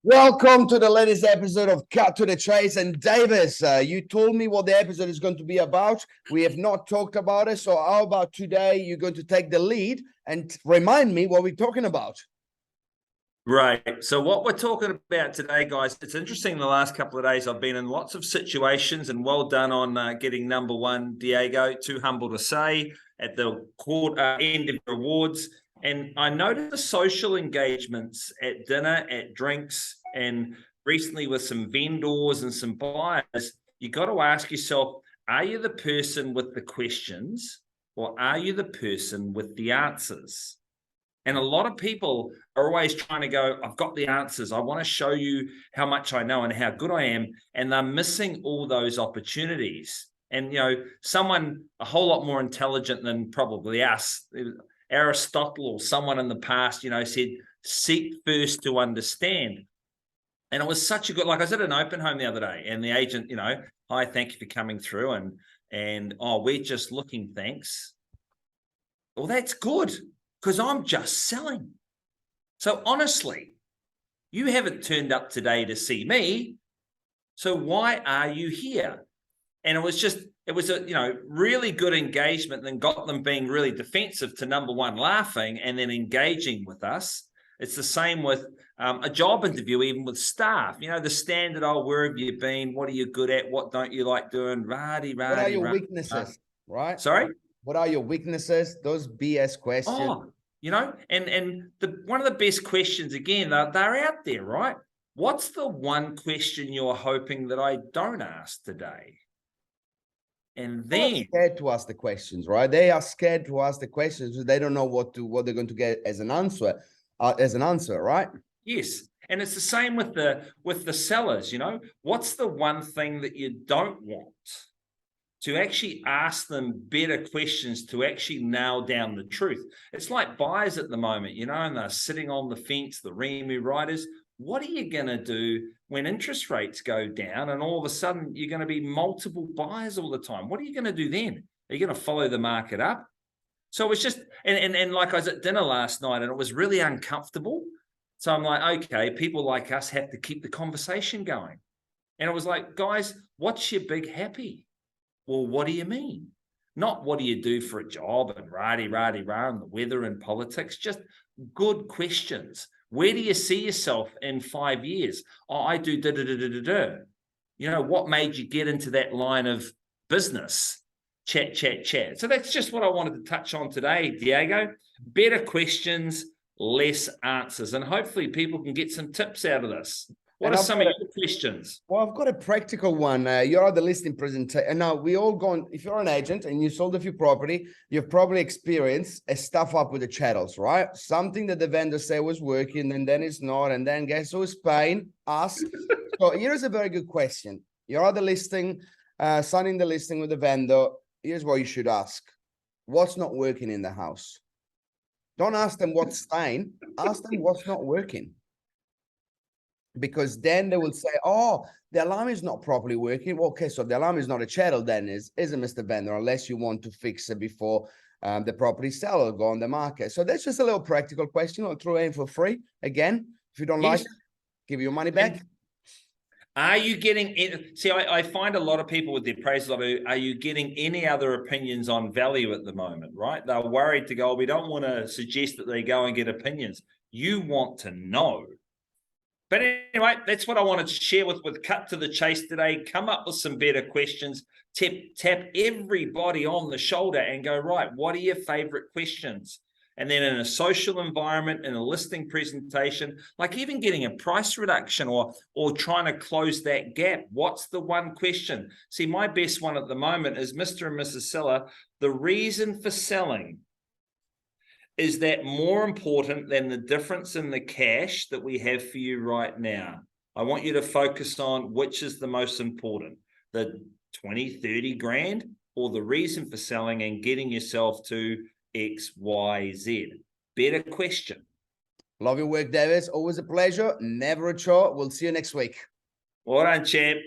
Welcome to the latest episode of Cut to the Chase. And Davis, you told me what the episode is going to be about. We have not talked about it. So how about today you're going to take the lead and remind me what we're talking about? Right. So what we're talking about today, guys, it's interesting. The last couple of days, I've been in lots of situations, and well done on getting number one, Diego. Too humble to say, at the end of awards. And I noticed the social engagements at dinner, at drinks, and recently with some vendors and some buyers. You got to ask yourself, are you the person with the questions, or are you the person with the answers? And a lot of people are always trying to go, I've got the answers. I want to show you how much I know and how good I am. And they're missing all those opportunities. And, you know, someone a whole lot more intelligent than probably us, Aristotle or someone in the past, you know, said, seek first to understand. And it was such a good, like I was at an open home the other day, and the agent, you know, hi, thank you for coming through. And oh, we're just looking, thanks. Well, that's good, because I'm just selling. So honestly, you haven't turned up today to see me. So why are you here? And it was a really good engagement, and got them being really defensive to number one, laughing, and then engaging with us. It's the same with a job interview, even with staff. You know, the standard, oh, where have you been? What are you good at? What don't you like doing? What are your weaknesses, right? Sorry? What are your weaknesses? Those BS questions. Oh, you know, and one of the best questions, again, they're out there, right? What's the one question you're hoping that I don't ask today? And then they're scared to ask the questions, right? They are scared to ask the questions because they don't know what they're going to get as an answer, right? Yes. And it's the same with the sellers, you know. What's the one thing that you don't want? To actually ask them better questions to actually nail down the truth. It's like buyers at the moment, you know, and they're sitting on the fence, the Remu riders. What are you going to do when interest rates go down and all of a sudden you're going to be multiple buyers all the time? What are you going to do then? Are you going to follow the market up? So it's just, and like I was at dinner last night, and it was really uncomfortable. So I'm like, okay, people like us have to keep the conversation going. And it was like, guys, what's your big happy? Well, what do you mean? Not what do you do for a job and rah-de-rah and the weather and politics, just good questions. Where do you see yourself in 5 years? Oh, I do da-da-da-da-da-da. You know, what made you get into that line of business? Chat. So that's just what I wanted to touch on today, Diego. Better questions, less answers. And hopefully people can get some tips out of this. What are some of your questions? Well, I've got a practical one. You're at the listing presentation. And now we all gone, if you're an agent and you sold a few property, you've probably experienced a stuff up with the chattels, right? Something that the vendor said was working and then it's not. And then guess who's paying? Us. So here's a very good question. You're at the listing, signing the listing with the vendor. Here's what you should ask. What's not working in the house? Don't ask them what's staying. Ask them what's not working. Because then they will say, oh, the alarm is not properly working. Well, okay, so if the alarm is not a chattel, then isn't Mr. Vendor, unless you want to fix it before the property sell or go on the market. So that's just a little practical question. I'll throw in for free. Again, if you don't like it, give you your money back. Are you getting, see, I find a lot of people with the appraisal, are you getting any other opinions on value at the moment, right? They're worried to go, we don't want to suggest that they go and get opinions. You want to know. But anyway, that's what I wanted to share with Cut to the Chase today. Come up with some better questions. Tap everybody on the shoulder and go, right, what are your favorite questions? And then in a social environment, in a listing presentation, like even getting a price reduction or trying to close that gap, what's the one question? See, my best one at the moment is Mr. and Mrs. Seller, the reason for selling. Is that more important than the difference in the cash that we have for you right now? I want you to focus on which is the most important, the 20, 30 grand, or the reason for selling and getting yourself to X, Y, Z. Better question. Love your work, Davis. Always a pleasure. Never a chore. We'll see you next week. Well done, champ.